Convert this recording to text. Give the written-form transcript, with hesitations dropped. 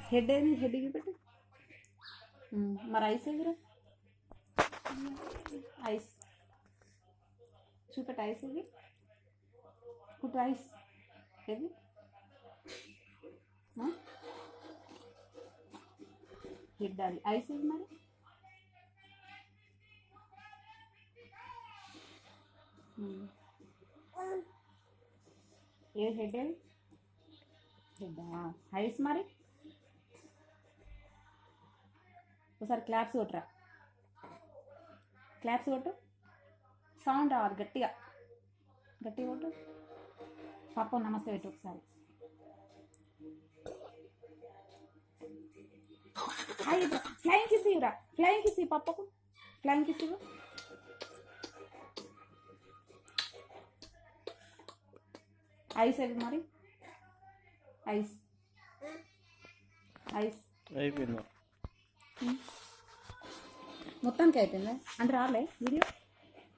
head ఏది head చూపెట్టు మరి ఐస్ ఎదురా ఐస్ చూపెట్టు ఐస్ ఇది కుట్టు ఐస్ ఏది హెడ్ అది ఐస్ ఇది మరి ఏ హెడ్ ఏది హెడ్ ఐస్ మరి ఒకసారి క్లాప్స్ కొట్టురా క్లాప్స్ కొట్టు సౌండ్ రావాలి గట్టిగా గట్టిగా కొట్టు పాప నమస్తే పెట్టు ఒకసారి ఫ్లైంగ్ కిస్ ఇవ్వరా ఫ్లైంగ్ కిస్ ఇవ్వు పప్పకు ఫ్లైంగ్ కిస్ ఇవ్వు ఐస్ అవి మరి ఐస్ ఐస్ అయిపోయిందా మొత్తానికి అయిపోయిందా అంటే రాలే వీడియో